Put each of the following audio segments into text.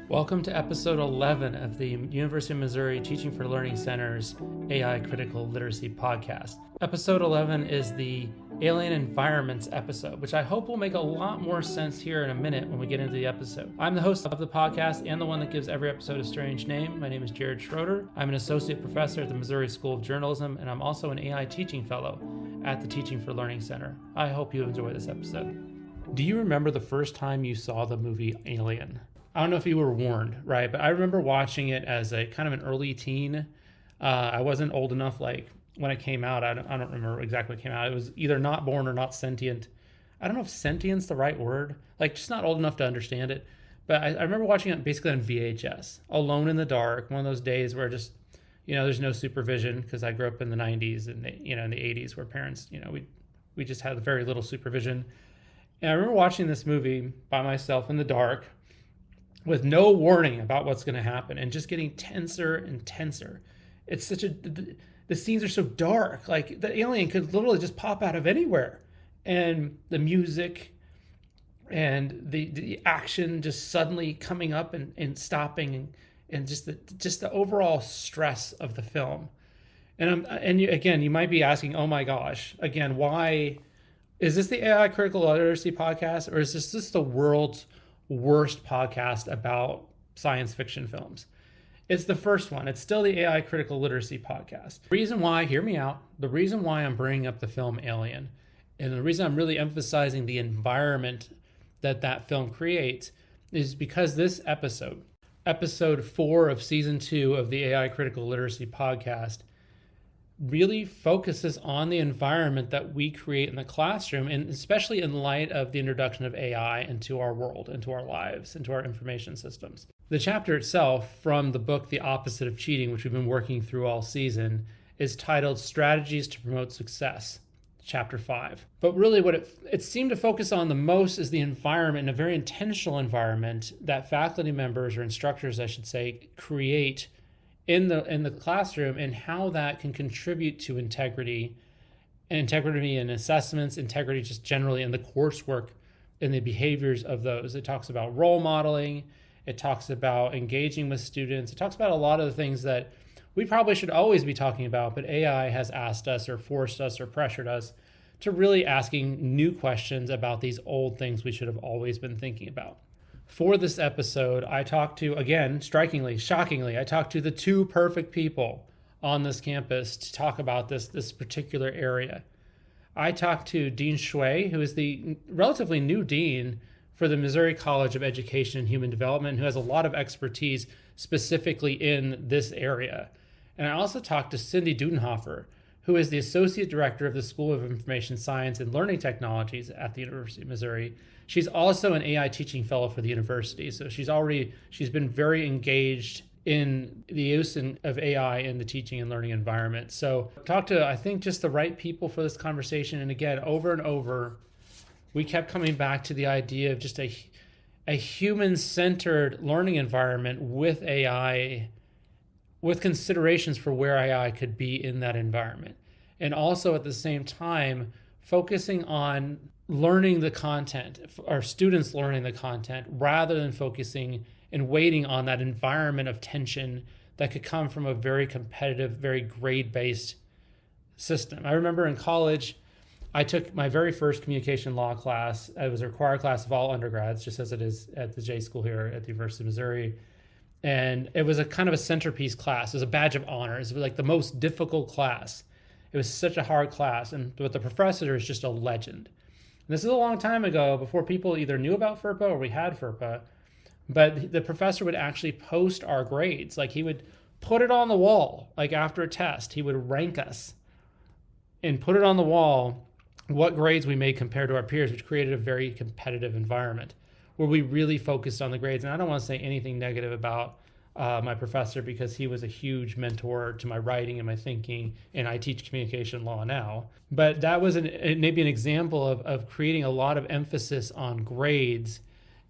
Welcome to episode 11 of the University of Missouri Teaching for Learning Center's AI Critical Literacy podcast. Episode 11 is the Alien Environments episode, which I hope will make a lot more sense here in a minute when we get into the episode. I'm the host of the podcast and the one that gives every episode a strange name. My name is Jared Schroeder. I'm an associate professor at the Missouri School of Journalism, and I'm also an AI teaching fellow at the Teaching for Learning Center. I hope you enjoy this episode. Do you remember the first time you saw the movie Alien? I don't know if you were warned, right? But I remember watching it as a kind of an early teen. I wasn't old enough, like when it came out. I don't remember exactly when it came out. It was either not born or not sentient. I don't know if sentient's the right word. Like just not old enough to understand it. But I remember watching it basically on VHS, alone in the dark. One of those days where just, there's no supervision because I grew up in the 90s and in the 80s where parents, we just had very little supervision. And I remember watching this movie by myself in the dark, with no warning about what's going to happen and just getting tenser and tenser. It's the scenes are so dark. Like the alien could literally just pop out of anywhere. And the music and the action just suddenly coming up and stopping and just the overall stress of the film. And you might be asking, oh my gosh, again, why is this the AI Critical Literacy podcast, or is this the world's worst podcast about science fiction films? It's the first one. It's still the AI Critical Literacy podcast. The reason why, hear me out, the reason why I'm bringing up the film Alien, and the reason I'm really emphasizing the environment that film creates, is because this episode 4 of season 2 of the AI Critical Literacy podcast, really focuses on the environment that we create in the classroom, and especially in light of the introduction of AI into our world, into our lives, into our information systems. The chapter itself from the book The Opposite of Cheating, which we've been working through all season, is titled Strategies to Promote Success, chapter 5. But really what it seemed to focus on the most is the environment, a very intentional environment that faculty members, or instructors, I should say, create in the classroom, and how that can contribute to integrity in assessments, integrity just generally in the coursework and the behaviors of those. It talks about role modeling. It talks about engaging with students. It talks about a lot of the things that we probably should always be talking about, but AI has asked us or forced us or pressured us to really asking new questions about these old things we should have always been thinking about. For this episode, I talked to, again, shockingly, I talked to the two perfect people on this campus to talk about this particular area. I talked to Dean Shui, who is the relatively new dean for the Missouri College of Education and Human Development, who has a lot of expertise specifically in this area. And I also talked to Cindy Dudenhoffer, who is the associate director of the School of Information Science and Learning Technologies at the University of Missouri. She's also an AI teaching fellow for the university. So she's been very engaged in the use of AI in the teaching and learning environment. So talk to, I think, just the right people for this conversation. And again, over and over, we kept coming back to the idea of just a human-centered learning environment with AI, with considerations for where AI could be in that environment. And also at the same time, focusing on learning the content, our students learning the content, rather than focusing and waiting on that environment of tension that could come from a very competitive, very grade-based system. I remember in college, I took my very first communication law class. It was a required class of all undergrads, just as it is at the J School here at the University of Missouri. And it was a kind of a centerpiece class. It was a badge of honor. It was like the most difficult class. It was such a hard class. But the professor is just a legend. And this is a long time ago, before people either knew about FERPA or we had FERPA. But the professor would actually post our grades. Like he would put it on the wall, like after a test. He would rank us and put it on the wall, what grades we made compared to our peers, which created a very competitive environment where we really focused on the grades. And I don't want to say anything negative about my professor, because he was a huge mentor to my writing and my thinking, and I teach communication law now. But that was maybe an example of creating a lot of emphasis on grades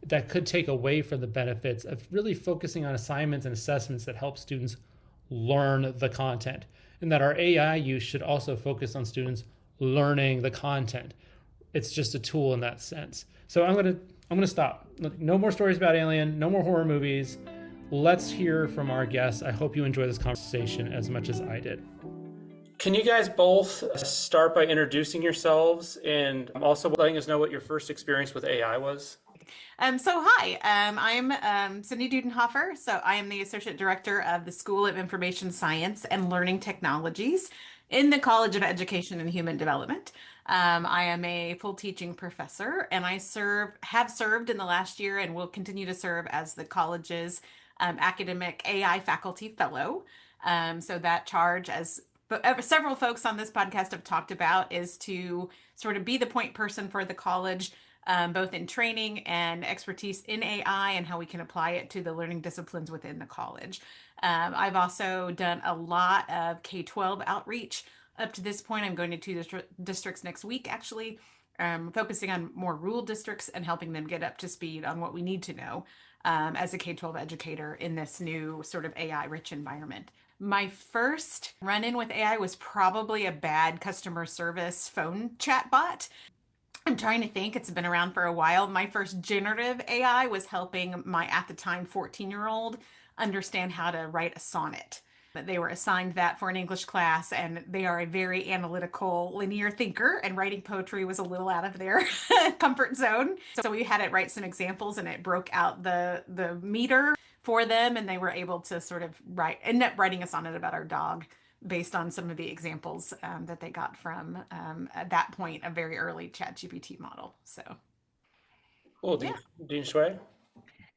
that could take away from the benefits of really focusing on assignments and assessments that help students learn the content, and that our AI use should also focus on students learning the content. It's just a tool in that sense. So I'm going to I'm going to stop. No more stories about Alien, no more horror movies. Let's hear from our guests. I hope you enjoy this conversation as much as I did. Can you guys both start by introducing yourselves and also letting us know what your first experience with AI was? Hi, I'm Cindy Dudenhoffer. So I am the Associate Director of the School of Information Science and Learning Technologies in the College of Education and Human Development. I am a full teaching professor, and have served in the last year and will continue to serve as the college's academic AI faculty fellow. So that charge, as several folks on this podcast have talked about, is to sort of be the point person for the college, both in training and expertise in AI and how we can apply it to the learning disciplines within the college. I've also done a lot of K-12 outreach up to this point. I'm going to two districts next week, actually, focusing on more rural districts and helping them get up to speed on what we need to know as a K-12 educator in this new sort of AI-rich environment. My first run-in with AI was probably a bad customer service phone chat bot. I'm trying to think. It's been around for a while. My first generative AI was helping my, at the time, 14-year-old understand how to write a sonnet. But they were assigned that for an English class, and they are a very analytical, linear thinker, and writing poetry was a little out of their comfort zone. So we had it write some examples, and it broke out the meter for them, and they were able to sort of end up writing a sonnet about our dog based on some of the examples that they got from, at that point, a very early ChatGPT model. So, Cool. yeah. Dean Shui?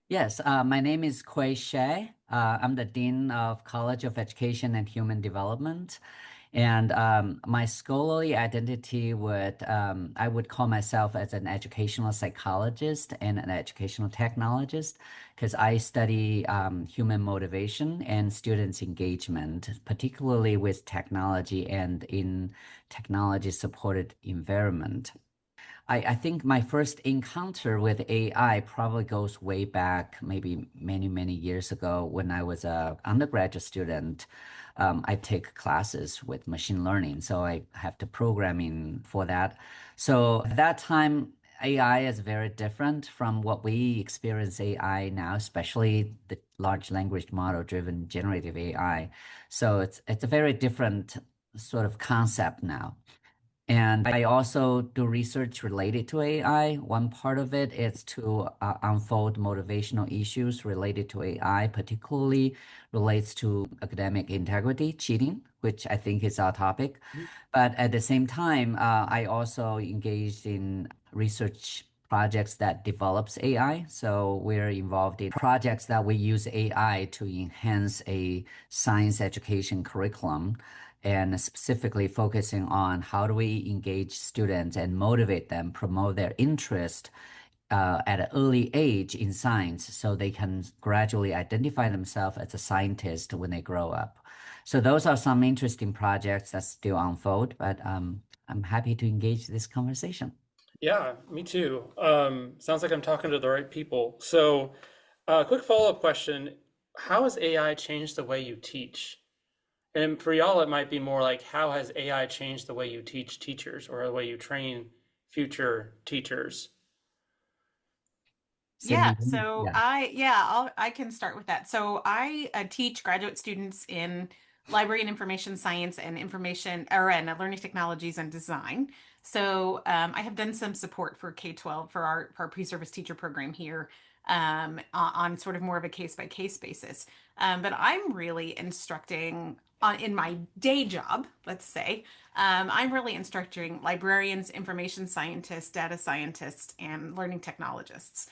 Yes, my name is Kui Xie. I'm the Dean of College of Education and Human Development. And my scholarly identity I would call myself as an educational psychologist and an educational technologist, because I study human motivation and students' engagement, particularly with technology and in technology supported environment. I think my first encounter with AI probably goes way back, maybe many, many years ago when I was a undergraduate student. I take classes with machine learning, so I have to programming for that. So at that time, AI is very different from what we experience AI now, especially the large language model driven generative AI. So it's a very different sort of concept now. And I also do research related to AI. One part of it is to unfold motivational issues related to AI, particularly relates to academic integrity, cheating, which I think is our topic. But at the same time, I also engaged in research projects that develops AI. So we're involved in projects that we use AI to enhance a science education curriculum and specifically focusing on how do we engage students and motivate them, promote their interest at an early age in science so they can gradually identify themselves as a scientist when they grow up. So those are some interesting projects that still unfold, but I'm happy to engage this conversation. Yeah, me too. Sounds like I'm talking to the right people. So, quick follow-up question. How has AI changed the way you teach? And for y'all, it might be more like, how has AI changed the way you teach teachers or the way you train future teachers? Yeah, Cindy, so yeah. I can start with that. So I teach graduate students in library and information science and information or and learning technologies and design. So I have done some support for K-12 for our pre-service teacher program here, on sort of more of a case by case basis. But I'm really instructing in my day job, let's say. I'm really instructing librarians, information scientists, data scientists, and learning technologists.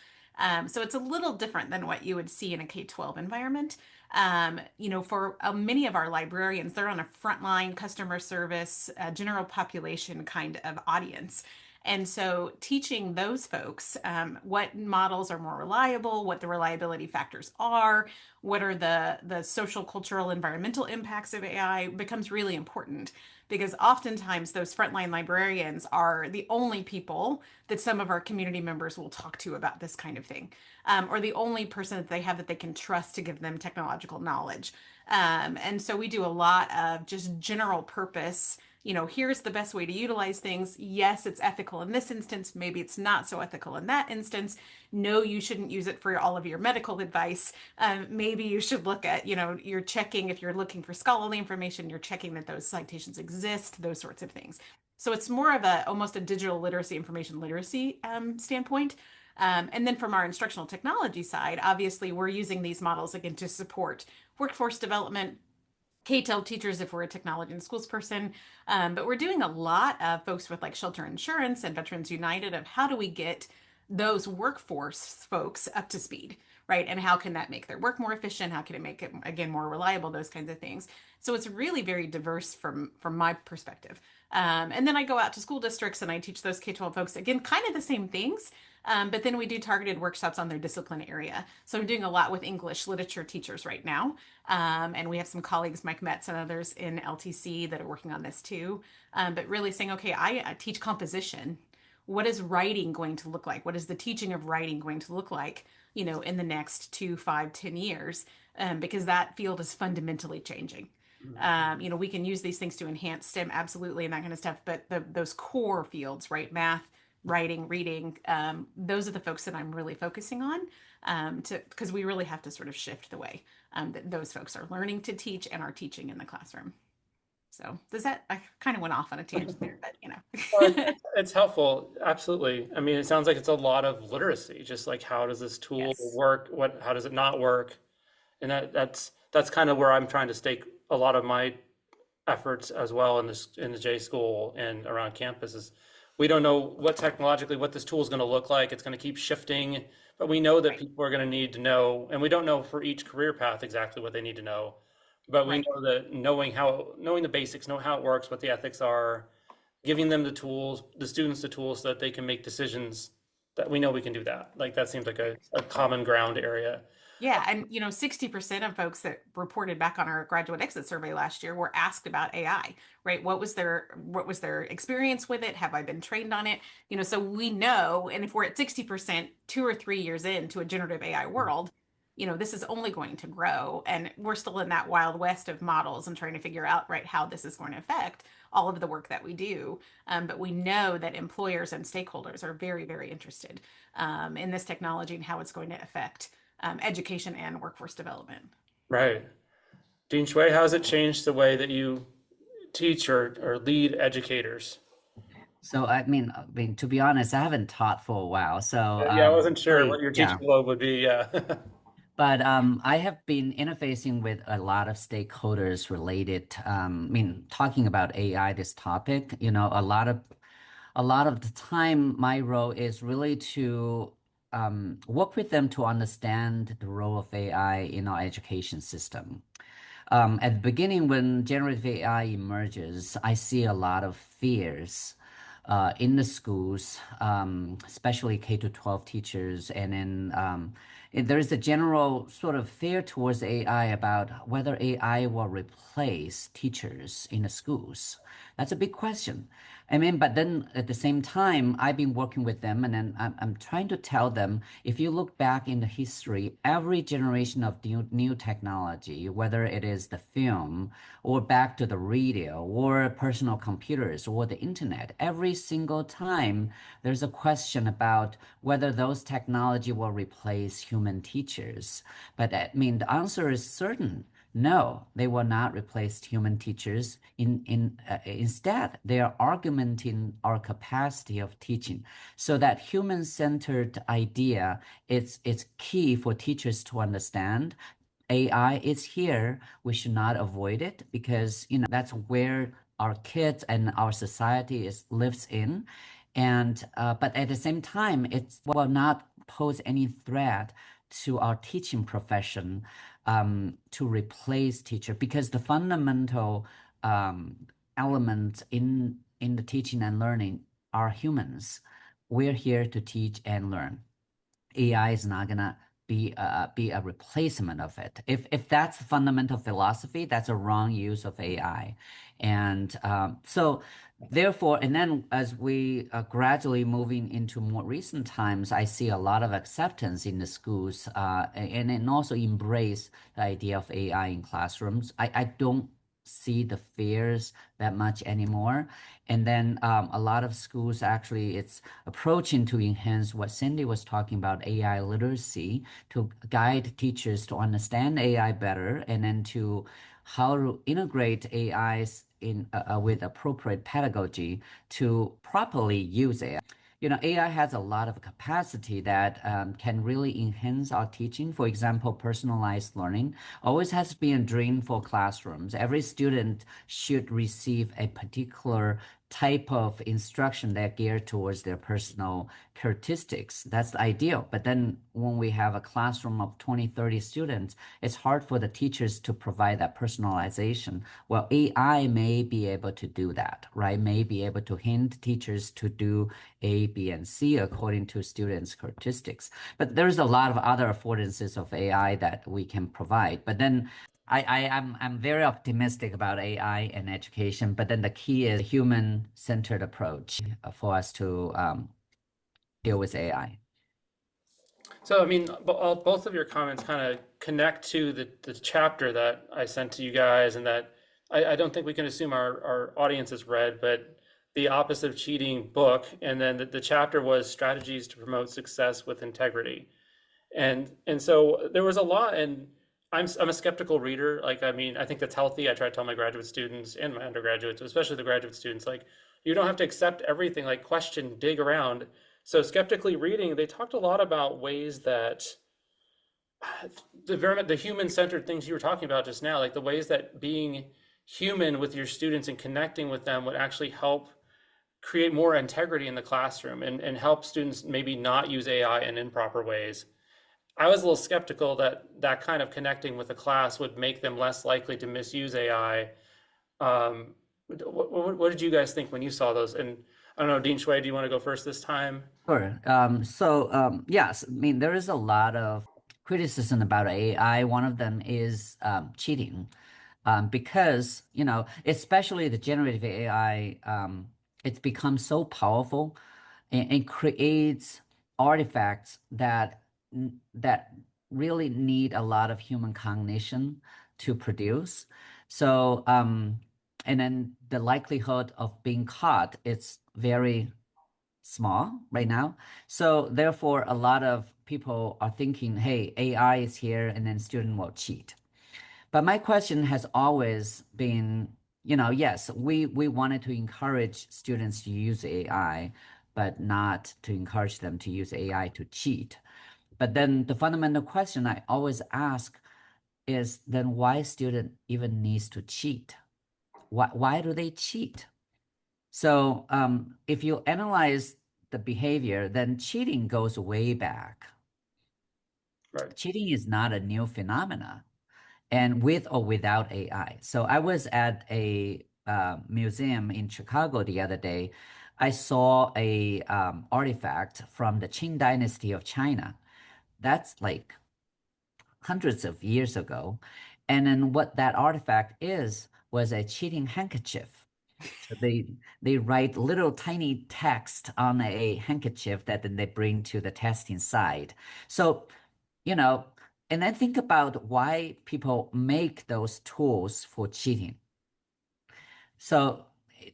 So it's a little different than what you would see in a K-12 environment. For many of our librarians, they're on a frontline customer service, general population kind of audience. And so teaching those folks what models are more reliable, what the reliability factors are, what are the social, cultural, environmental impacts of AI becomes really important, because oftentimes those frontline librarians are the only people that some of our community members will talk to about this kind of thing, or the only person that they have that they can trust to give them technological knowledge. And so we do a lot of just general purpose here's the best way to utilize things. Yes, it's ethical in this instance. Maybe it's not so ethical in that instance. No, you shouldn't use it for all of your medical advice. Maybe you should look at, you're checking if you're looking for scholarly information, you're checking that those citations exist, those sorts of things. So it's more of almost a digital literacy, information literacy standpoint. And then from our instructional technology side, obviously we're using these models again to support workforce development, K-12 teachers if we're a technology and schools person. But we're doing a lot of folks with like Shelter Insurance and Veterans United of how do we get those workforce folks up to speed, right? And how can that make their work more efficient? How can it make it again more reliable? Those kinds of things. So it's really very diverse from my perspective. And then I go out to school districts and I teach those K-12 folks again, kind of the same things. But then we do targeted workshops on their discipline area. So I'm doing a lot with English literature teachers right now. And we have some colleagues, Mike Metz and others in LTC that are working on this too. But really saying, okay, I teach composition. What is writing going to look like? What is the teaching of writing going to look like, in the next 2, 5, 10 years? Because that field is fundamentally changing. We can use these things to enhance STEM, absolutely, and that kind of stuff. But those core fields, right? Math, writing, reading, those are the folks that I'm really focusing on because we really have to sort of shift the way that those folks are learning to teach and are teaching in the classroom. So I kind of went off on a tangent there, but Well, it's helpful. Absolutely. I mean, it sounds like it's a lot of literacy, just like how does this tool yes. work? How does it not work? And that's kind of where I'm trying to stake a lot of my efforts as well in the J school and around campus is we don't know what this tool is going to look like. It's going to keep shifting, but we know that Right. people are going to need to know, and we don't know for each career path exactly what they need to know, but we Right. know that knowing the basics, know how it works, what the ethics are, giving them the students the tools so that they can make decisions that we know we can do that. Like that seems like a common ground area. Yeah, and 60% of folks that reported back on our graduate exit survey last year were asked about AI, right? What was their experience with it? Have I been trained on it? So we know, and if we're at 60%, 2 or 3 years into a generative AI world, this is only going to grow. And we're still in that wild west of models and trying to figure out, right, how this is going to affect all of the work that we do. But we know that employers and stakeholders are very, very interested in this technology and how it's going to affect education and workforce development. Right. Dean Shui, how has it changed the way that you teach or lead educators? So I mean, to be honest, I haven't taught for a while. So Yeah, I wasn't sure really, what your yeah. teaching load would be. Yeah. But I have been interfacing with a lot of stakeholders related. I mean, talking about AI, this topic, a lot of the time, my role is really to work with them to understand the role of AI in our education system. At the beginning, when generative AI emerges, I see a lot of fears in the schools, especially K to 12 teachers, and then there is a general sort of fear towards AI about whether AI will replace teachers in the schools. That's a big question. I mean, but then at the same time, I've been working with them, and then I'm trying to tell them if you look back in the history, every generation of new technology, whether it is the film or back to the radio or personal computers or the internet, every single time there's a question about whether those technology will replace human teachers. But I mean, the answer is certain. No, they will not replace human teachers. Instead, they are augmenting our capacity of teaching, so that human-centered idea it's key for teachers to understand. AI is here. We should not avoid it because that's where our kids and our society is lives in, and but at the same time, it will not pose any threat to our teaching profession to replace teacher because the fundamental elements in the teaching and learning are humans. We're here to teach and learn. AI is not gonna be a replacement of it. If that's the fundamental philosophy, that's a wrong use of AI. And so therefore, and then as we are gradually moving into more recent times, I see a lot of acceptance in the schools and also embrace the idea of AI in classrooms. I don't see the fears that much anymore. And then a lot of schools actually it's approaching to enhance what Cindy was talking about, AI literacy, to guide teachers to understand AI better and then to how to integrate AIs in with appropriate pedagogy to properly use AI. You know, AI has a lot of capacity that can really enhance our teaching. For example, personalized learning always has been a dream for classrooms. Every student should receive a particular type of instruction that geared towards their personal characteristics. That's ideal. But then when we have a classroom of 20, 30 students, it's hard for the teachers to provide that personalization. Well, AI may be able to do that, right? May be able to hint teachers to do A, B, and C according to students' characteristics. But there's a lot of other affordances of AI that we can provide. But then I'm very optimistic about AI and education, but then the key is a human-centered approach for us to deal with AI. So, I mean, both of your comments kind of connect to the chapter that I sent to you guys, and that I don't think we can assume our audience has read, but The Opposite of Cheating book. And then the chapter was Strategies to Promote Success with Integrity. And so there was a lot, and I'm a skeptical reader. Like, I mean, I think that's healthy. I try to tell my graduate students and my undergraduates, especially the graduate students, like, you don't have to accept everything, like, question, dig around. So skeptically reading, they talked a lot about ways that the human-centered things you were talking about just now, like the ways that being human with your students and connecting with them would actually help create more integrity in the classroom and help students maybe not use AI in improper ways. I was a little skeptical that that kind of connecting with a class would make them less likely to misuse AI. What did you guys think when you saw those? And I don't know, Dean Shui, do you want to go first this time? Sure. Yes, I mean, there is a lot of criticism about AI. One of them is cheating, because, you know, especially the generative AI, it's become so powerful and creates artifacts that really need a lot of human cognition to produce. So, and then the likelihood of being caught is very small right now. So therefore, a lot of people are thinking, hey, AI is here, and then student will cheat. But my question has always been, you know, yes, we wanted to encourage students to use AI, but not to encourage them to use AI to cheat. But then the fundamental question I always ask is then why student even needs to cheat? Why do they cheat? So if you analyze the behavior, then cheating goes way back. Right. Cheating is not a new phenomena, and with or without AI. So I was at a museum in Chicago the other day. I saw a artifact from the Qing Dynasty of China. That's like hundreds of years ago. And then what that artifact is was a cheating handkerchief. So they write little tiny text on a handkerchief that then they bring to the testing site. So, you know, and then think about why people make those tools for cheating. So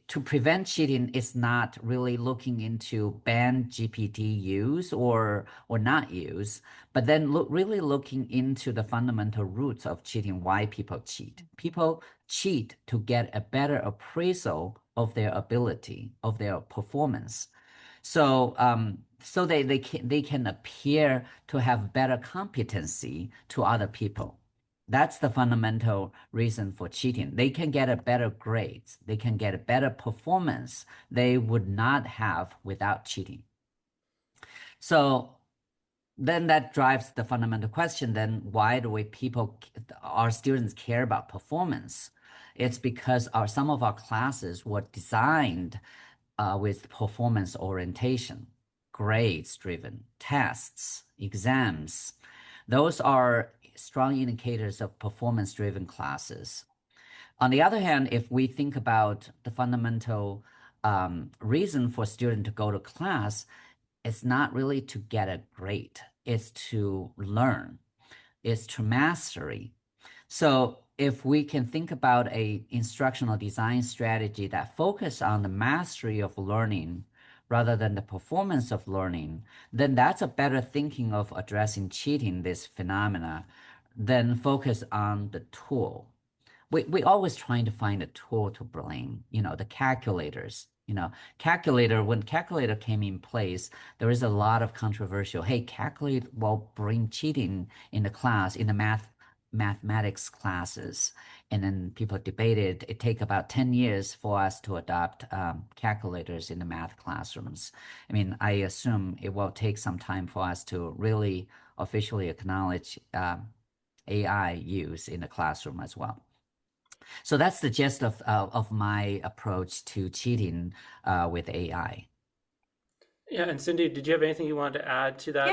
to prevent cheating is not really looking into ban GPT use or not use, but then really looking into the fundamental roots of cheating, why people cheat. People cheat to get a better appraisal of their ability, of their performance. So so they can appear to have better competency to other people. That's the fundamental reason for cheating. They can get a better grades. They can get a better performance they would not have without cheating. So then that drives the fundamental question, then why do our students care about performance? It's because some of our classes were designed with performance orientation, grades driven, tests, exams. Those are strong indicators of performance driven classes. On the other hand, if we think about the fundamental reason for student to go to class, it's not really to get a grade, it's to learn, it's to mastery. So if we can think about a instructional design strategy that focus on the mastery of learning rather than the performance of learning, then that's a better thinking of addressing cheating, this phenomena, than focus on the tool. We always trying to find a tool to blame, the calculators. Calculator, when calculator came in place, there is a lot of controversial, hey, calculate will bring cheating in the class, in the mathematics classes. And then people debated, it take about 10 years for us to adopt calculators in the math classrooms. I mean, I assume it will take some time for us to really officially acknowledge AI use in the classroom as well. So that's the gist of my approach to cheating with AI. Yeah, and Cindy, did you have anything you wanted to add to that?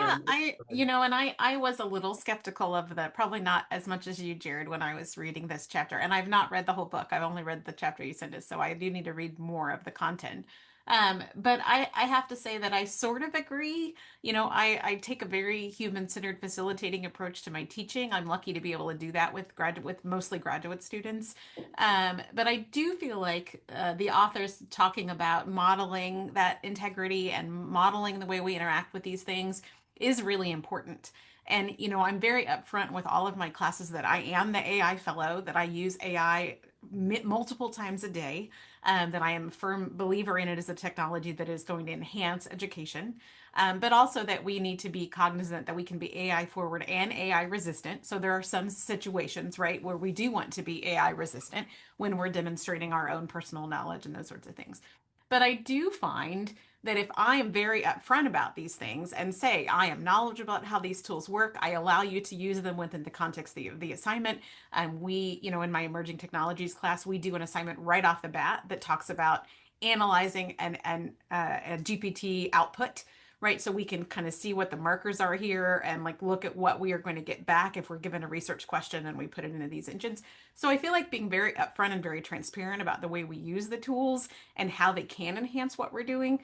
Yeah, and I was a little skeptical of the, probably not as much as you, Jared, when I was reading this chapter. And I've not read the whole book. I've only read the chapter you sent us, so I do need to read more of the content. But I have to say that I sort of agree. I take a very human-centered facilitating approach to my teaching. I'm lucky to be able to do that with mostly graduate students. But I do feel like the author's talking about modeling that integrity and modeling the way we interact with these things is really important. And, I'm very upfront with all of my classes that I am the AI fellow, that I use AI multiple times a day, that I am a firm believer in it as a technology that is going to enhance education, but also that we need to be cognizant that we can be AI forward and AI resistant. So there are some situations, right, where we do want to be AI resistant when we're demonstrating our own personal knowledge and those sorts of things. But I do find that if I am very upfront about these things and say, I am knowledgeable about how these tools work, I allow you to use them within the context of the assignment. In my emerging technologies class, we do an assignment right off the bat that talks about analyzing a GPT output, right? So we can kind of see what the markers are here and like look at what we are going to get back if we're given a research question and we put it into these engines. So I feel like being very upfront and very transparent about the way we use the tools and how they can enhance what we're doing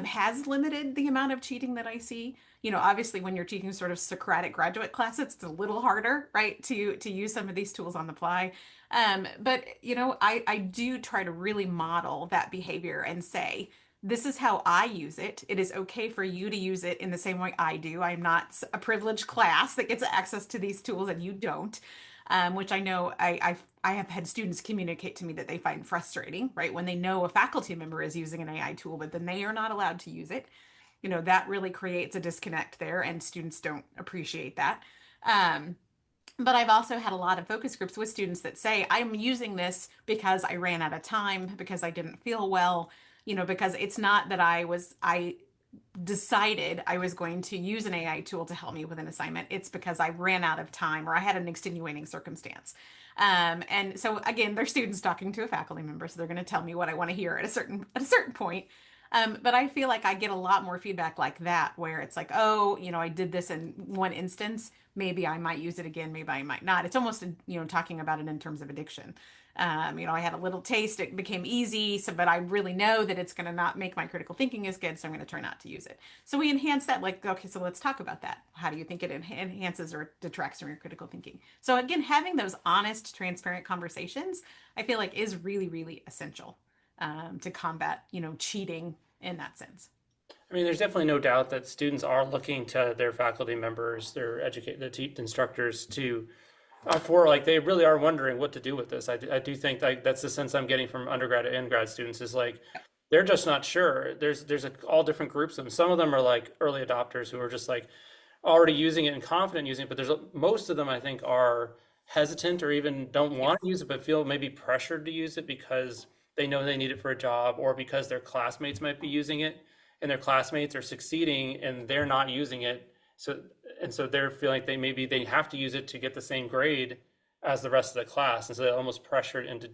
has limited the amount of cheating that I see. Obviously, when you're teaching sort of Socratic graduate classes, it's a little harder, right, to use some of these tools on the fly. But I do try to really model that behavior and say, this is how I use it. It is okay for you to use it in the same way I do. I'm not a privileged class that gets access to these tools and you don't, which I know I have had students communicate to me that they find frustrating, right? When they know a faculty member is using an AI tool, but then they are not allowed to use it. That really creates a disconnect there, and students don't appreciate that. But I've also had a lot of focus groups with students that say, I'm using this because I ran out of time, because I didn't feel well, because it's not that I decided I was going to use an AI tool to help me with an assignment. It's because I ran out of time or I had an extenuating circumstance. And so again, they're students talking to a faculty member, so they're going to tell me what I want to hear at a certain point. But I feel like I get a lot more feedback like that, where it's like, oh, I did this in one instance. Maybe I might use it again. Maybe I might not. It's almost, talking about it in terms of addiction. I had a little taste. It became easy. So, but I really know that it's going to not make my critical thinking as good. So I'm going to try not to use it. So we enhance that. Like, okay, so let's talk about that. How do you think it enhances or detracts from your critical thinking? So again, having those honest, transparent conversations, I feel like is really, really essential to combat, cheating in that sense. I mean, there's definitely no doubt that students are looking to their faculty members, the instructors to for like they really are wondering what to do with this. I do think like that's the sense I'm getting from undergrad and grad students is like they're just not sure. There's all different groups of them. Some of them are like early adopters who are just like already using it and confident using it, but most of them I think are hesitant or even don't want to use it, but feel maybe pressured to use it because they know they need it for a job or because their classmates might be using it and their classmates are succeeding and they're not using it. So they're feeling like they have to use it to get the same grade as the rest of the class. And so they're almost pressured into,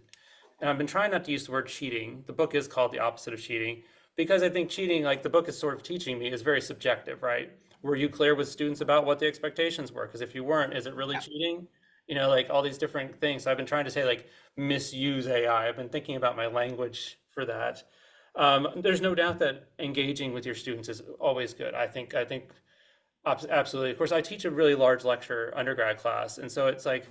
and I've been trying not to use the word cheating. The book is called The Opposite of Cheating because I think cheating, like the book is sort of teaching me, is very subjective, right? Were you clear with students about what the expectations were? Because if you weren't, is it really cheating? Like all these different things. So I've been trying to say like misuse AI. I've been thinking about my language for that. There's no doubt that engaging with your students is always good. I think absolutely. Of course, I teach a really large lecture undergrad class, and so it's like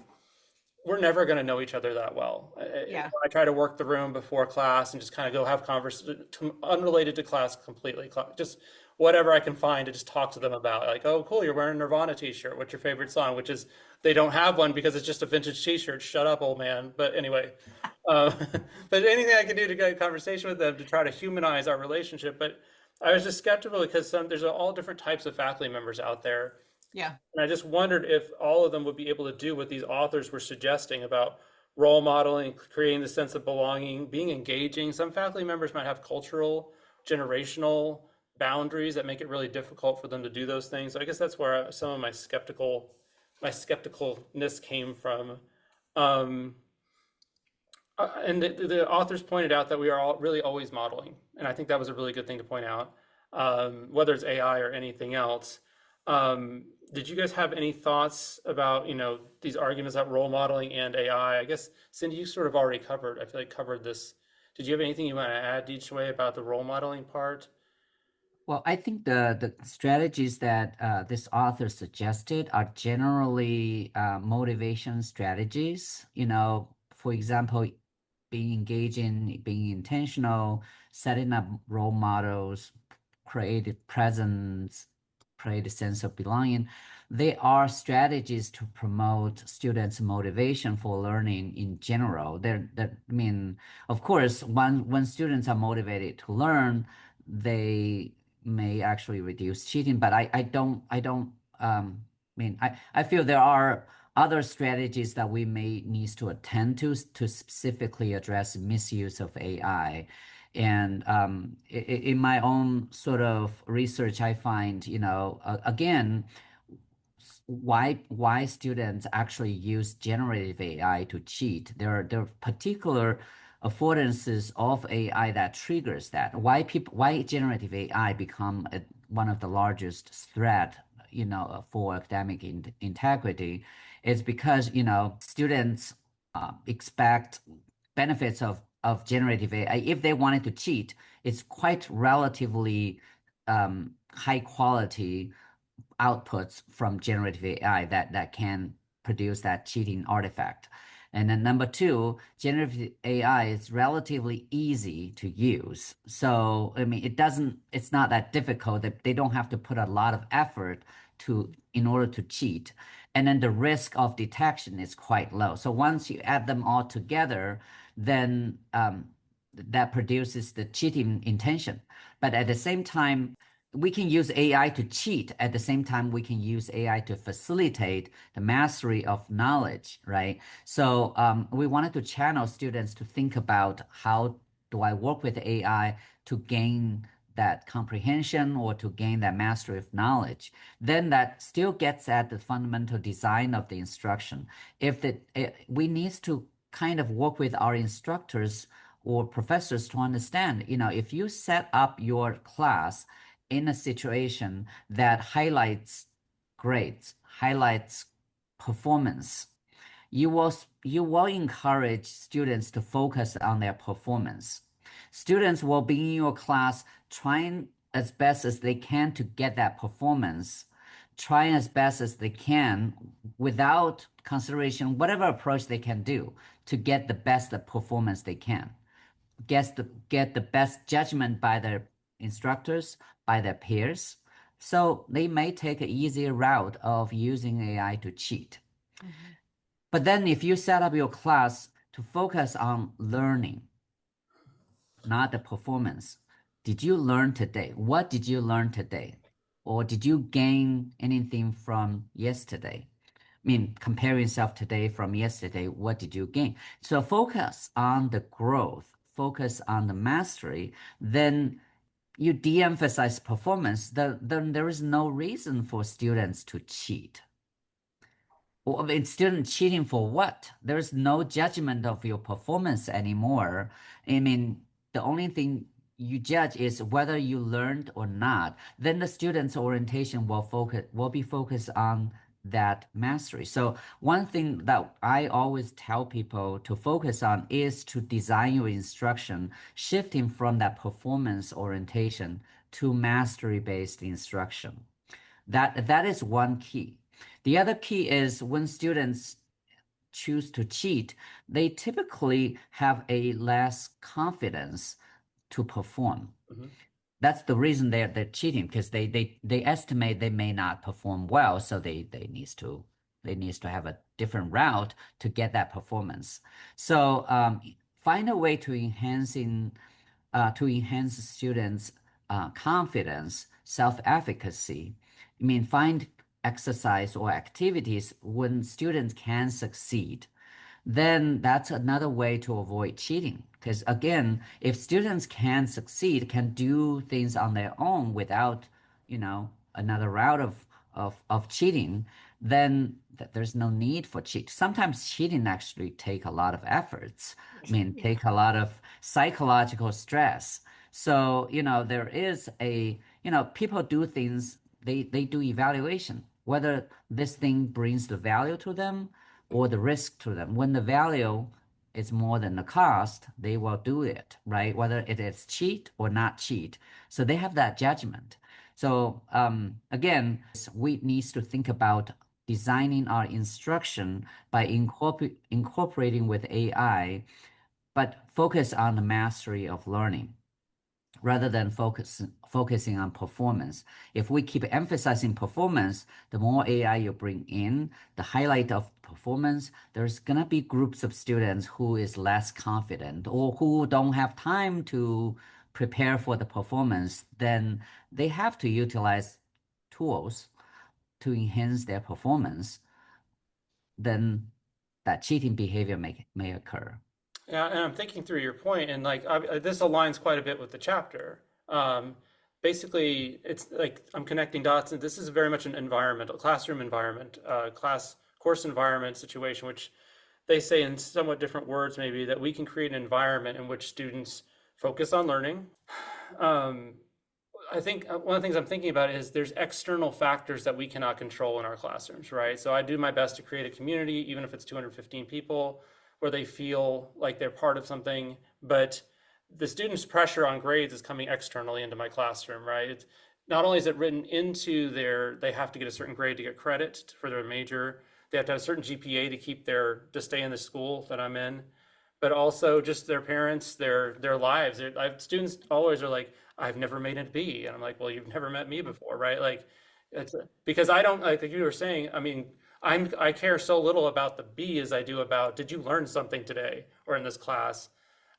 we're never going to know each other that well. Yeah. I try to work the room before class and just kind of go have conversations unrelated to class completely, just whatever I can find to just talk to them about. Like, oh, cool, you're wearing a Nirvana t-shirt. What's your favorite song? Which is they don't have one because it's just a vintage t-shirt. Shut up, old man. But anyway, uh, but anything I can do to get a conversation with them to try to humanize our relationship. But I was just skeptical because there's all different types of faculty members out there. Yeah. And I just wondered if all of them would be able to do what these authors were suggesting about role modeling, creating the sense of belonging, being engaging. Some faculty members might have cultural, generational boundaries that make it really difficult for them to do those things. So I guess that's where some of my skepticalness came from. Um, and the authors pointed out that we are all really always modeling, and I think that was a really good thing to point out, whether it's AI or anything else. Did you guys have any thoughts about, these arguments about role modeling and AI? I guess, Cindy, you sort of already covered, I feel like covered this. Did you have anything you want to add each way about the role modeling part? Well, I think the strategies that this author suggested are generally motivation strategies. For example, being engaging, being intentional, setting up role models, creative presence, create a sense of belonging. They are strategies to promote students' motivation for learning in general. I mean, of course, when students are motivated to learn, they may actually reduce cheating, but I feel there are other strategies that we may need to attend to specifically address misuse of AI. And in my own sort of research, I find, again, why students actually use generative AI to cheat. There are particular affordances of AI that triggers that. Why generative AI become one of the largest threat, for academic integrity, is because students expect benefits of generative AI. If they wanted to cheat, it's quite relatively high quality outputs from generative AI that can produce that cheating artifact. And then number two, generative AI is relatively easy to use. So, I mean, it's not that difficult. They don't have to put a lot of effort in order to cheat. And then the risk of detection is quite low. So once you add them all together, then that produces the cheating intention. But at the same time, we can use AI to cheat. At the same time, we can use AI to facilitate the mastery of knowledge, right? So we wanted to channel students to think about how do I work with AI to gain that comprehension or to gain that mastery of knowledge. Then that still gets at the fundamental design of the instruction. We need to kind of work with our instructors or professors to understand, if you set up your class in a situation that highlights grades, highlights performance, you will encourage students to focus on their performance. Students will be in your class trying as best as they can to get that performance, trying as best as they can without consideration, whatever approach they can do to get the best performance they can get the best judgment by their instructors, by their peers. So they may take an easier route of using AI to cheat. Mhm. But then if you set up your class to focus on learning, not the performance, did you learn today? What did you learn today? Or did you gain anything from yesterday? I mean, compare yourself today from yesterday, what did you gain? So focus on the growth, focus on the mastery, then you de-emphasize performance, then there is no reason for students to cheat. Well, I mean, student cheating for what? There's no judgment of your performance anymore. I mean, the only thing you judge is whether you learned or not. Then the student's orientation will be focused on that mastery. So one thing that I always tell people to focus on is to design your instruction, shifting from that performance orientation to mastery-based instruction. That is one key. The other key is when students choose to cheat, they typically have a less confidence to perform. Mhm. That's the reason they're cheating, because they estimate they may not perform well, so they needs to have a different route to get that performance. So find a way to enhance students' confidence, self-efficacy. I mean, find exercise or activities when students can succeed, then that's another way to avoid cheating. Because again, if students can succeed, can do things on their own without, another route of cheating, then there's no need for cheat. Sometimes cheating actually take a lot of efforts. I mean, Yeah. take a lot of psychological stress. So, there is people do things, they do evaluation, whether this thing brings the value to them or the risk to them. When the value is more than the cost, they will do it, right? Whether it is cheat or not cheat. So they have that judgment. So again, we need to think about designing our instruction by incorporating with AI, but focus on the mastery of learning rather than focusing on performance. If we keep emphasizing performance, the more AI you bring in, the highlight of performance, there's gonna be groups of students who is less confident or who don't have time to prepare for the performance. Then they have to utilize tools to enhance their performance. Then that cheating behavior may occur. Yeah, and I'm thinking through your point, and like this aligns quite a bit with the chapter. Um, Basically, it's like I'm connecting dots, and this is very much an environment, a classroom environment, course environment situation, which they say in somewhat different words, maybe that we can create an environment in which students focus on learning. Um, I think one of the things I'm thinking about is there's external factors that we cannot control in our classrooms, right? So I do my best to create a community, even if it's 215 people, where they feel like they're part of something. But the students' pressure on grades is coming externally into my classroom, right? Not only is it written into they have to get a certain grade to get credit for their major, they have to have a certain GPA to stay in the school that I'm in, but also just their parents, their lives. Students always are like, I've never made it B, and I'm like, well, you've never met me before, right? Like, it's because I don't like you were saying. I mean, I care so little about the B as I do about did you learn something today or in this class.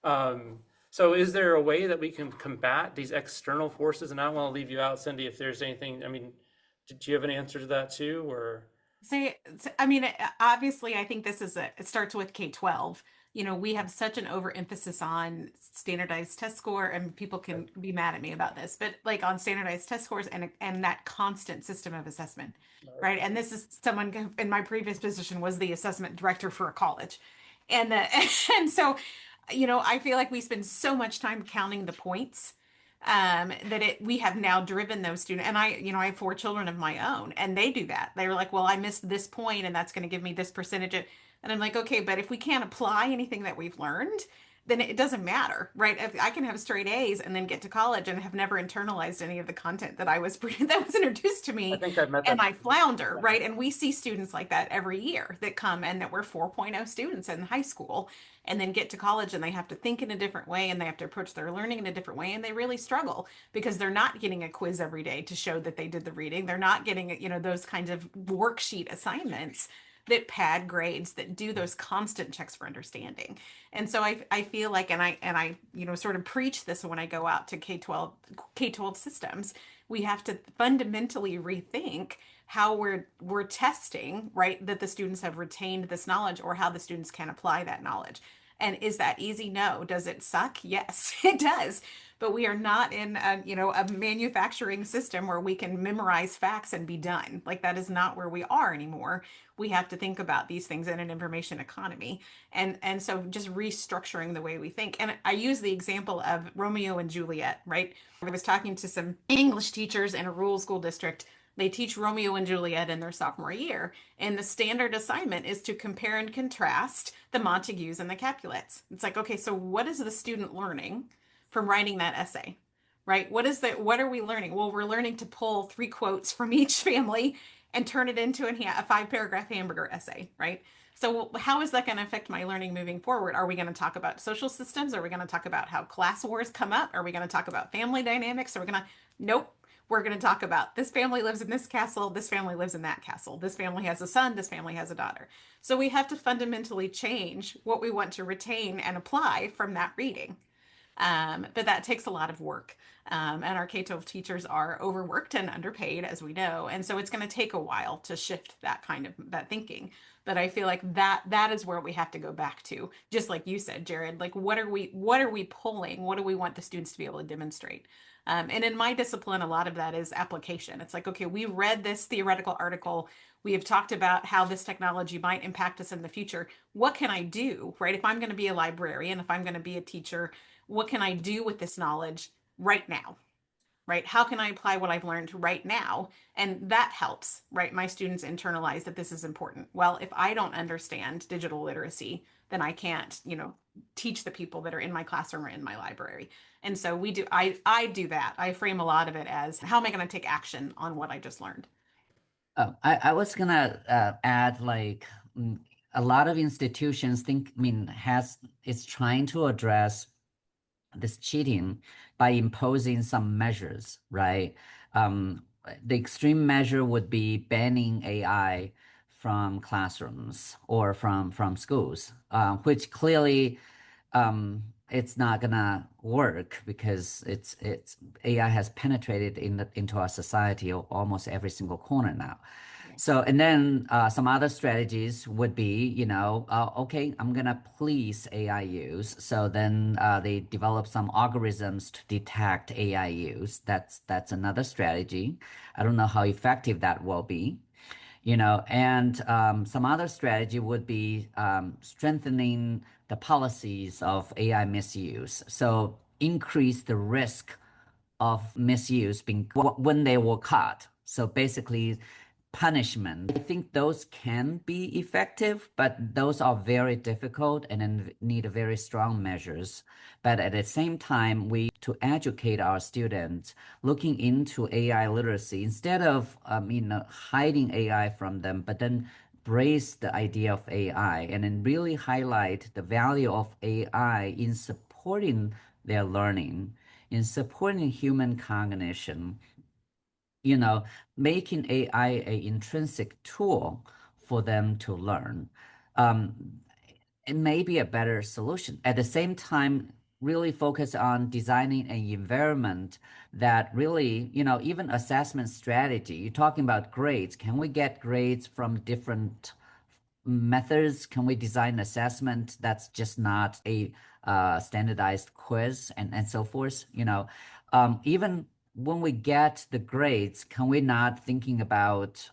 Um, so, is there a way that we can combat these external forces? And I don't want to leave you out, Cindy, if there's anything. I mean, did you have an answer to that too, or? I mean, obviously, I think it starts with K-12. We have such an overemphasis on standardized test score, and people can be mad at me about this, but like on standardized test scores and that constant system of assessment, right? And this is someone in my previous position was the assessment director for a college, and and so, I feel like we spend so much time counting the points that we have now driven those students. And I have 4 children of my own, and they do that. They're like, well, I missed this point and that's going to give me this percentage. And I'm like, okay, but if we can't apply anything that we've learned, then it doesn't matter, right? If I can have straight A's and then get to college and have never internalized any of the content that that was introduced to I me, think I've met that. and I flounder, right? And we see students like that every year that come and that were 4.0 students in high school and then get to college and they have to think in a different way and they have to approach their learning in a different way, and they really struggle because they're not getting a quiz every day to show that they did the reading. They're not getting, those kinds of worksheet assignments that pad grades, that do those constant checks for understanding. And so I feel like, and I sort of preach this when I go out to K-12 systems, we have to fundamentally rethink how we're testing, right, that the students have retained this knowledge or how the students can apply that knowledge. And is that easy? No. Does it suck? Yes, it does. But we are not in a manufacturing system where we can memorize facts and be done. Like, that is not where we are anymore. We have to think about these things in an information economy. And so just restructuring the way we think. And I use the example of Romeo and Juliet, right? I was talking to some English teachers in a rural school district. They teach Romeo and Juliet in their sophomore year. And the standard assignment is to compare and contrast the Montagues and the Capulets. It's like, okay, so what is the student learning from writing that essay? Right? What are we learning? Well, we're learning to pull 3 quotes from each family and turn it into a 5-paragraph hamburger essay, right? So how is that going to affect my learning moving forward? Are we going to talk about social systems? Are we going to talk about how class wars come up? Are we going to talk about family dynamics? Are we going to, nope. We're going to talk about this family lives in this castle, this family lives in that castle, this family has a son, this family has a daughter. So we have to fundamentally change what we want to retain and apply from that reading. But that takes a lot of work. And our K-12 teachers are overworked and underpaid, as we know. And so it's going to take a while to shift that kind of that thinking. But I feel like that is where we have to go back to, just like you said, Jared. Like, what are we pulling? What do we want the students to be able to demonstrate? And in my discipline, a lot of that is application. It's like, okay, we read this theoretical article. We have talked about how this technology might impact us in the future. What can I do, right? If I'm going to be a librarian, if I'm going to be a teacher, what can I do with this knowledge right now? Right? How can I apply what I've learned right now? And that helps, right? My students internalize that this is important. Well, if I don't understand digital literacy, then I can't, teach the people that are in my classroom or in my library. And so I do that. I frame a lot of it as how am I going to take action on what I just learned? I was gonna add like a lot of institutions is trying to address this cheating by imposing some measures, right? The extreme measure would be banning AI from classrooms or from schools, which clearly it's not gonna work because it's AI has penetrated into our society almost every single corner now. So, and then some other strategies would be, okay, I'm gonna police AI use. So then they develop some algorithms to detect AI use. That's another strategy. I don't know how effective that will be. And some other strategy would be strengthening the policies of AI misuse. So increase the risk of misuse being when they were caught. So basically, punishment. I think those can be effective, but those are very difficult and then need very strong measures. But at the same time, we to educate our students looking into AI literacy instead of hiding AI from them, but then embrace the idea of AI and then really highlight the value of AI in supporting their learning, in supporting human cognition, making AI a intrinsic tool for them to learn. Um, it may be a better solution. At the same time, really focus on designing an environment that really, even assessment strategy, you're talking about grades. Can we get grades from different methods? Can we design assessment that's just not a standardized quiz and so forth? Even when we get the grades, can we not thinking about,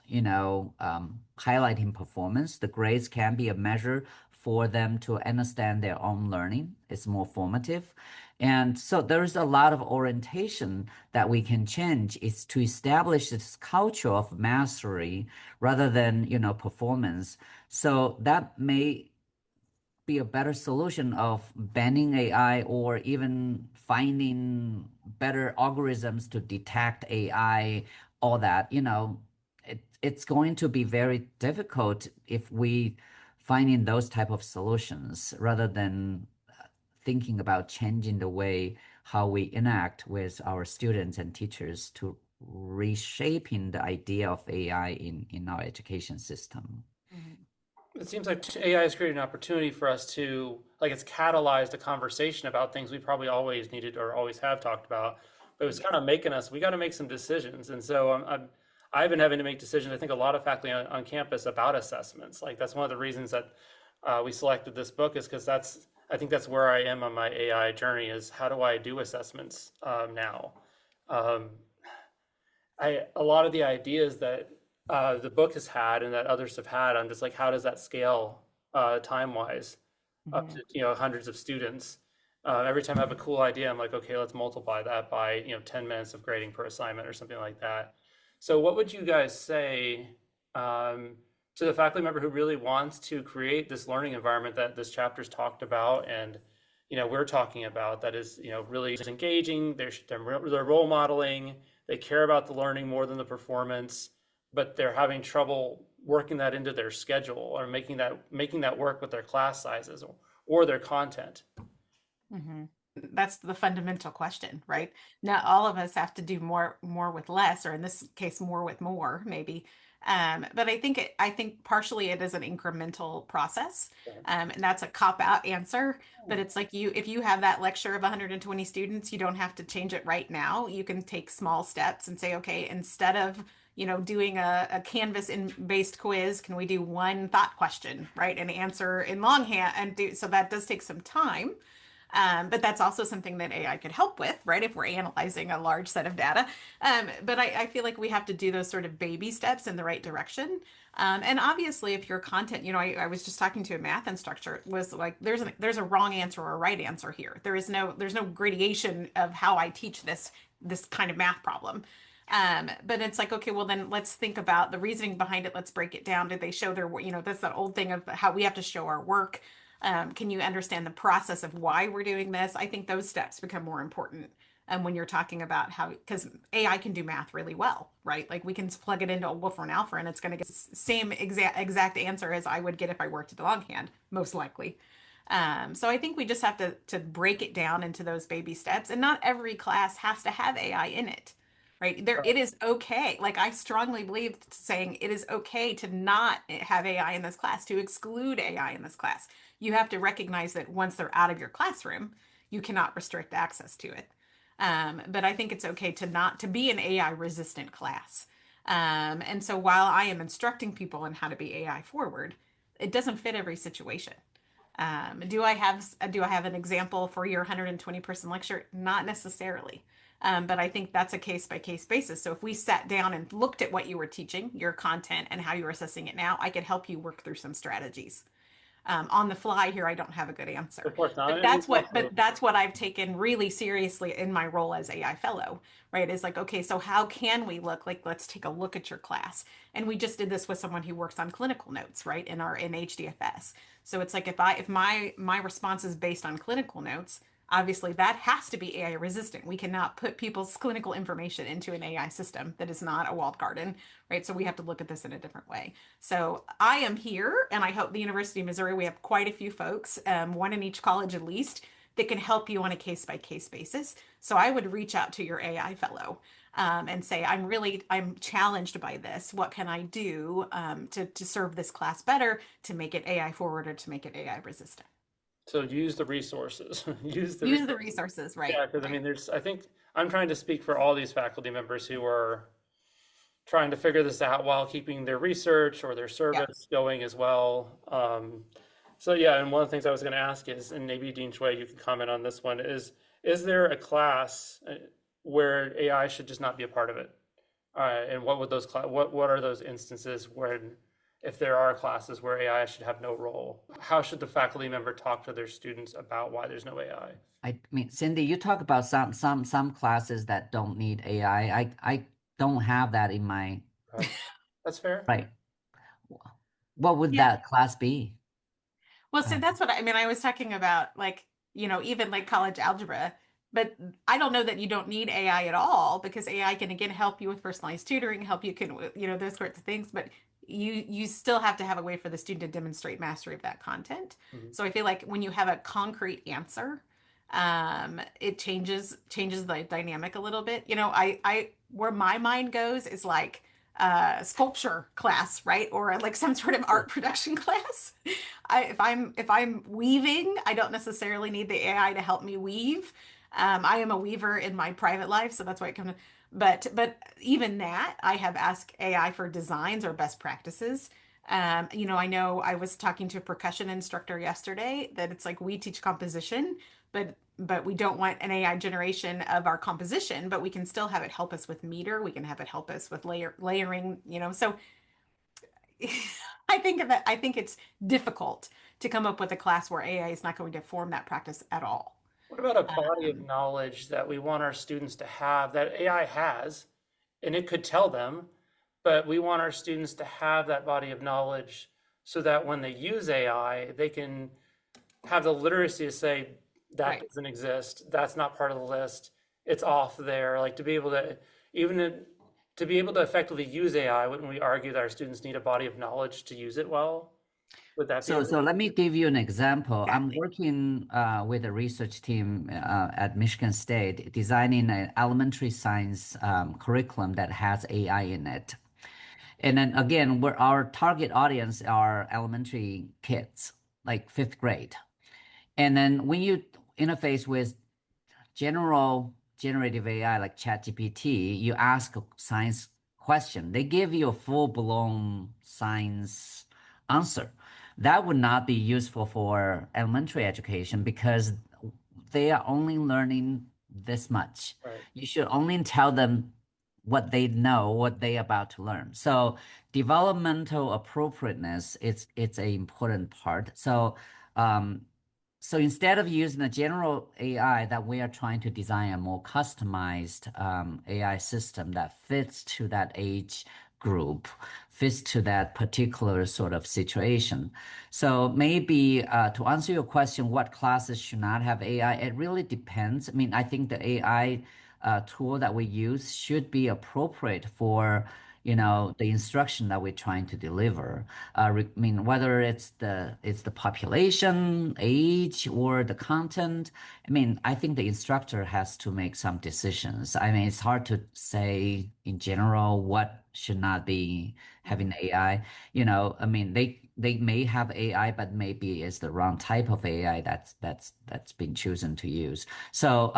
highlighting performance? The grades can be a measure for them to understand their own learning. It's more formative. And so there's a lot of orientation that we can change is to establish this culture of mastery rather than, performance. So that may be a better solution of banning AI or even finding better algorithms to detect AI, all that, it's going to be very difficult if we finding those type of solutions rather than thinking about changing the way how we interact with our students and teachers to reshaping the idea of AI in our education system. Mhm. It seems like AI has created an opportunity for us to, like, it's catalyzed a conversation about things we probably always needed or always have talked about, but it was kind of making us, we got to make some decisions. And so I've been having to make decisions, I think a lot of faculty on campus about assessments. Like, that's one of the reasons that we selected this book is because I think that's where I am on my AI journey is how do I do assessments now? Um, a lot of the ideas that the book has had and that others have had, I'm just like, how does that scale time wise up to hundreds of students? Every time I have a cool idea, I'm like, okay, let's multiply that by 10 minutes of grading per assignment or something like that. So, what would you guys say to the faculty member who really wants to create this learning environment that this chapter's talked about and we're talking about that is really engaging, they're role modeling, they care about the learning more than the performance, but they're having trouble working that into their schedule or making that work with their class sizes or their content? Mm-hmm. That's the fundamental question, right? Not all of us have to do more with less, or in this case, more with more, maybe. But I think partially it is an incremental process, and that's a cop out answer. But it's like if you have that lecture of 120 students, you don't have to change it right now. You can take small steps and say, okay, instead of doing a Canvas based quiz, can we do one thought question, right, and answer in longhand and do so that does take some time. But that's also something that AI could help with, right? If we're analyzing a large set of data. But I feel like we have to do those sort of baby steps in the right direction. And obviously, if your content, I was just talking to a math instructor, was like, there's a wrong answer or a right answer here. There's no gradation of how I teach this kind of math problem. But it's like, okay, well then let's think about the reasoning behind it. Let's break it down. Did they show their, that's that old thing of how we have to show our work. Can you understand the process of why we're doing this? I think those steps become more important. When you're talking about how, because AI can do math really well, right? Like we can plug it into a Wolfram Alpha and it's going to get the same exact answer as I would get if I worked at longhand, most likely. So I think we just have to break it down into those baby steps, and not every class has to have AI in it, right? It is okay. Like I strongly believe saying it is okay to not have AI in this class, to exclude AI in this class. You have to recognize that once they're out of your classroom, you cannot restrict access to it. But I think it's okay to be an AI resistant class. And so while I am instructing people on how to be AI forward, it doesn't fit every situation. Do I have an example for your 120 person lecture? Not necessarily. But I think that's a case by case basis. So if we sat down and looked at what you were teaching, your content, and how you were assessing it now, I could help you work through some strategies. On the fly here, I don't have a good answer. Of course not. But that's what I've taken really seriously in my role as AI fellow, right? Is like, okay, so how can we like, let's take a look at your class. And we just did this with someone who works on clinical notes, right? In HDFS. So it's like if my response is based on clinical notes, obviously that has to be AI resistant. We cannot put people's clinical information into an AI system that is not a walled garden, right? So we have to look at this in a different way. So I am here, and I hope the University of Missouri, we have quite a few folks, one in each college at least, that can help you on a case by case basis. So I would reach out to your AI fellow and say, I'm challenged by this. What can I do to serve this class better, to make it AI forward, or to make it AI resistant? So use the resources. use the resources, right? Yeah, because I mean, I think I'm trying to speak for all these faculty members who are trying to figure this out while keeping their research or their service going as well. So yeah, and one of the things I was going to ask is, and maybe Dean Shui, you can comment on this one, is there a class where AI should just not be a part of it? And what would what are those instances when, if there are classes where AI should have no role, how should the faculty member talk to their students about why there's no AI? I mean, Cindy, you talk about some classes that don't need AI. I don't have that in my. Right. That's fair. Right. What would that class be? Well, so that's what I mean. I was talking about, like, even like college algebra, but I don't know that you don't need AI at all, because AI can again help you with personalized tutoring, help you those sorts of things, but you still have to have a way for the student to demonstrate mastery of that content. Mm-hmm. So I feel like when you have a concrete answer, it changes the dynamic a little bit. I where my mind goes is like sculpture class, right? Or like some sort of art production class. If I'm weaving, I don't necessarily need the AI to help me weave. I am a weaver in my private life, so that's why it comes. But even that, I have asked AI for designs or best practices. I know I was talking to a percussion instructor yesterday that it's like, we teach composition, but we don't want an AI generation of our composition, but we can still have it help us with meter. We can have it help us with layering, So I think it's difficult to come up with a class where AI is not going to form that practice at all. What about a body of knowledge that we want our students to have that AI has, and it could tell them, but we want our students to have that body of knowledge so that when they use AI, they can have the literacy to say, that doesn't exist, that's not part of the list, it's off there. Like, to be able to, even to be able to effectively use AI, wouldn't we argue that our students need a body of knowledge to use it well? Would that be a So let me give you an example. I'm Exactly. working with a research team at Michigan State designing an elementary science curriculum that has AI in it. And then again, our target audience are elementary kids, like fifth grade. And then when you interface with general generative AI like ChatGPT, you ask a science question, they give you a full-blown science answer. That would not be useful for elementary education because they are only learning this much. right? You should only tell them what they know, what they about to learn. So developmental appropriateness, it's a important part. Um, so instead of using the general AI that we are trying to design a more customized AI system that fits to that age group, fits to that particular sort of situation. So maybe to answer your question, what classes should not have AI? It really depends. I mean, I think the AI tool that we use should be appropriate for the instruction that we're trying to deliver. I mean, whether it's the population, age, or the content. I mean, I think the instructor has to make some decisions. I mean, it's hard to say in general what should not be having AI. I mean, they may have AI, but maybe it's the wrong type of AI that's been chosen to use. So,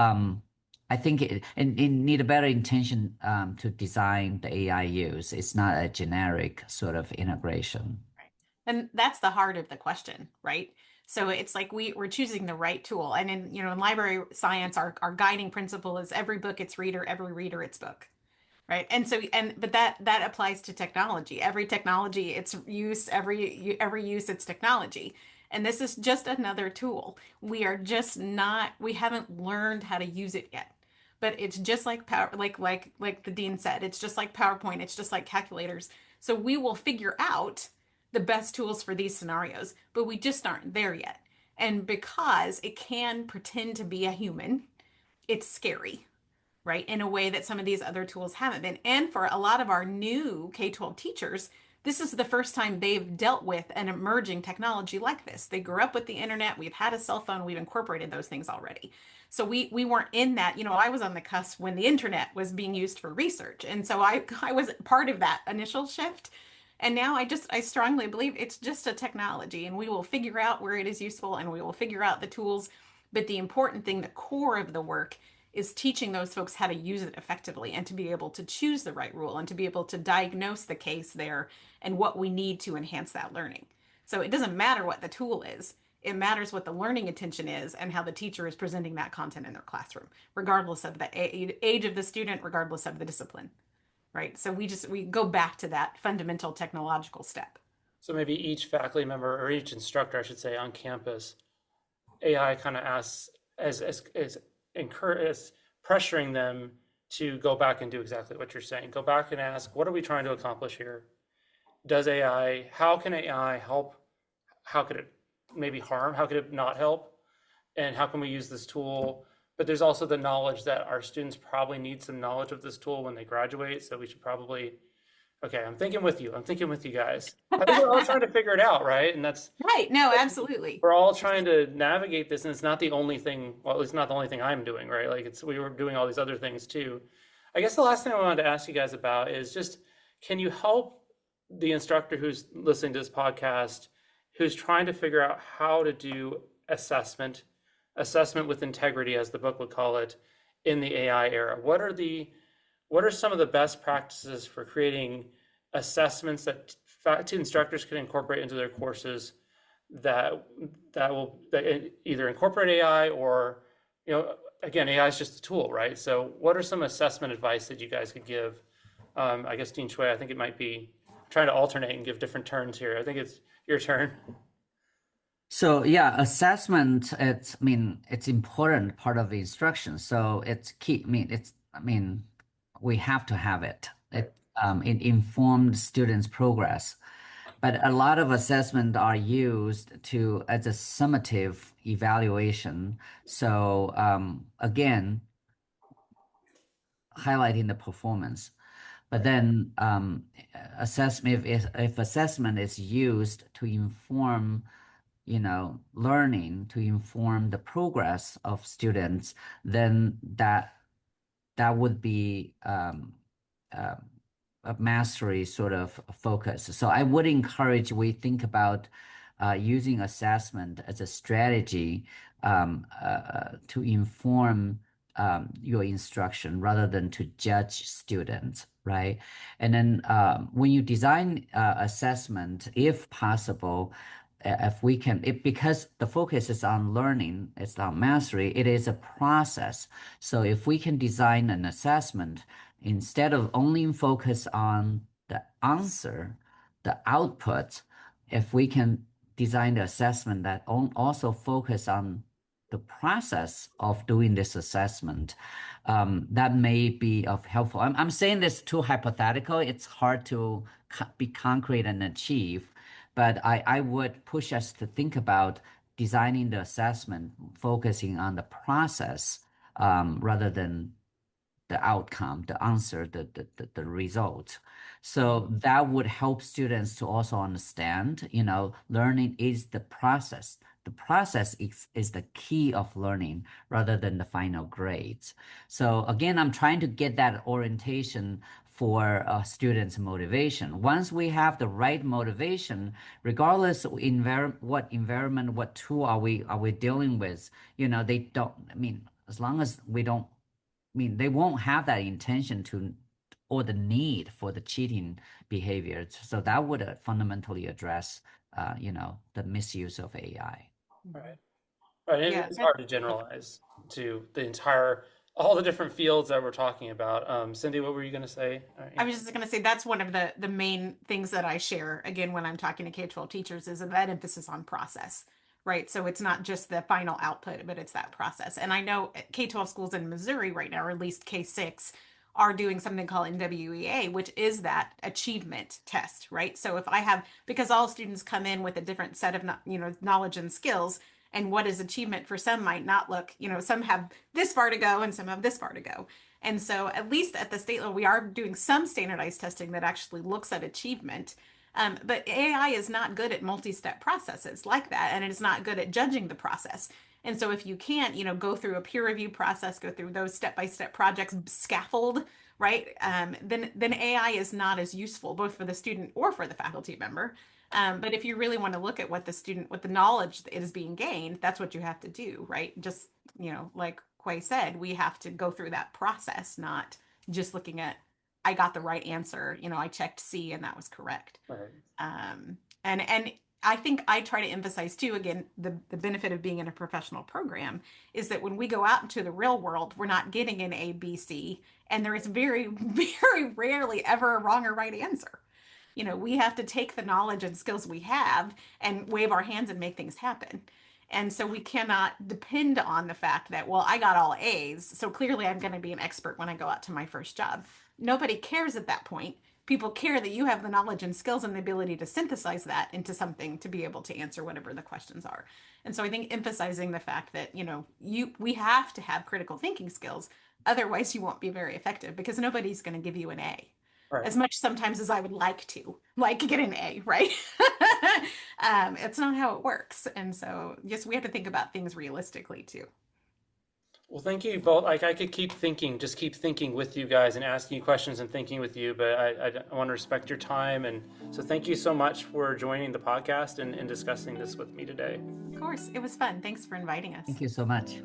I think it need a better intention to design the AI use. It's not a generic sort of integration. Right. And that's the heart of the question, right? So it's like we're choosing the right tool. And in library science, our guiding principle is every book its reader, every reader its book. Right. But that applies to technology. Every technology, its use, every use, its technology. And this is just another tool. We haven't learned how to use it yet. But it's just like power, like the dean said, it's just like PowerPoint, it's just like calculators. So we will figure out the best tools for these scenarios, but we just aren't there yet. And because it can pretend to be a human, it's scary, right? In a way that some of these other tools haven't been. And for a lot of our new K-12 teachers, this is the first time they've dealt with an emerging technology like this. They grew up with the internet, we've had a cell phone, we've incorporated those things already. So we weren't in that, I was on the cusp when the internet was being used for research. And so I was part of that initial shift. And now I strongly believe it's just a technology and we will figure out where it is useful and we will figure out the tools. But the important thing, the core of the work is teaching those folks how to use it effectively and to be able to choose the right rule and to be able to diagnose the case there and what we need to enhance that learning. So it doesn't matter what the tool is. It matters what the learning intention is and how the teacher is presenting that content in their classroom, regardless of the age of the student, regardless of the discipline, right? So we go back to that fundamental technological step. So maybe each faculty member or each instructor, I should say, on campus, AI kind of asks as pressuring them to go back and do exactly what you're saying. Go back and ask, what are we trying to accomplish here? How can AI help? How could it maybe harm? How could it not help? And how can we use this tool? But there's also the knowledge that our students probably need some knowledge of this tool when they graduate. So we should probably, okay, I'm thinking with you. I'm thinking with you guys. I think we're all trying to figure it out, right? And Right. No, absolutely. we're all trying to navigate this, and it's not the only thing. Well, it's not the only thing I'm doing, right? Like we were doing all these other things too. I guess the last thing I wanted to ask you guys about is just, can you help the instructor who's listening to this podcast, who's trying to figure out how to do assessment with integrity, as the book would call it, in the AI era? What are some of the best practices for creating assessments that instructors can incorporate into their courses that either incorporate AI or, again, AI is just a tool, right? So what are some assessment advice that you guys could give? I guess Dean Shui, I think it might be trying to alternate and give different turns here. I think it's your turn. So yeah, assessment, it's important part of the instruction. So it's key. We have to have it. It informed students' progress. But a lot of assessment are used as a summative evaluation. So again, highlighting the performance. But then assessment, if assessment is used to inform, learning, to inform the progress of students, then that would be uh, a mastery sort of focus. So I would encourage we think about using assessment as a strategy to inform your instruction rather than to judge students, right? And then when you design assessment, if possible, if we can, because the focus is on learning, it's on mastery, it is a process. So if we can design an assessment instead of only focus on the answer, the output, if we can design the assessment that also focus on the process of doing this assessment, that may be of helpful. I'm saying this too hypothetical. It's hard to be concrete and achieve, but I would push us to think about designing the assessment, focusing on the process rather than the outcome, the answer, the result. So that would help students to also understand, learning is the process. The process is the key of learning rather than the final grades. So again, I'm trying to get that orientation for students' motivation. Once we have the right motivation, regardless of what environment, what tool are we dealing with, they don't. I mean, as long as we don't, they won't have that intention to or the need for the cheating behavior. So that would fundamentally address, the misuse of AI. Right. Right. Yeah. It's hard to generalize to all the different fields that we're talking about. Cindy, what were you going to say? I was just going to say that's one of the main things that I share again when I'm talking to K-12 teachers is that emphasis on process, right? So it's not just the final output, but it's that process. And I know K-12 schools in Missouri right now, or at least K-6, are doing something called NWEA, which is that achievement test, right? So if I have, because all students come in with a different set of knowledge and skills, and what is achievement for some might not look, some have this far to go and some have this far to go. And so, at least at the state level, we are doing some standardized testing that actually looks at achievement. But AI is not good at multi-step processes like that, and it is not good at judging the process. And so, if you can't, go through a peer review process, go through those step-by-step projects, scaffold, right? Then AI is not as useful both for the student or for the faculty member. But if you really want to look at what the knowledge that is being gained, that's what you have to do, right? Just, like Kui said, we have to go through that process, not just looking at, I got the right answer, I checked C and that was correct. Right. And I think I try to emphasize too, again, the benefit of being in a professional program is that when we go out into the real world, we're not getting an A, B, C, and there is very, very rarely ever a wrong or right answer. We have to take the knowledge and skills we have and wave our hands and make things happen. And so we cannot depend on the fact that, well, I got all A's, so clearly I'm going to be an expert when I go out to my first job. Nobody cares at that point. People care that you have the knowledge and skills and the ability to synthesize that into something to be able to answer whatever the questions are. And so I think emphasizing the fact that, we have to have critical thinking skills. Otherwise, you won't be very effective because nobody's going to give you an A. Right. As much sometimes as I would like to get an A, right? It's not how it works. And so just we have to think about things realistically too. Well, thank you both. Like I could keep thinking with you guys and asking you questions and thinking with you, but I want to respect your time. And so thank you so much for joining the podcast and discussing this with me today. Of course, it was fun. Thanks for inviting us. Thank you so much.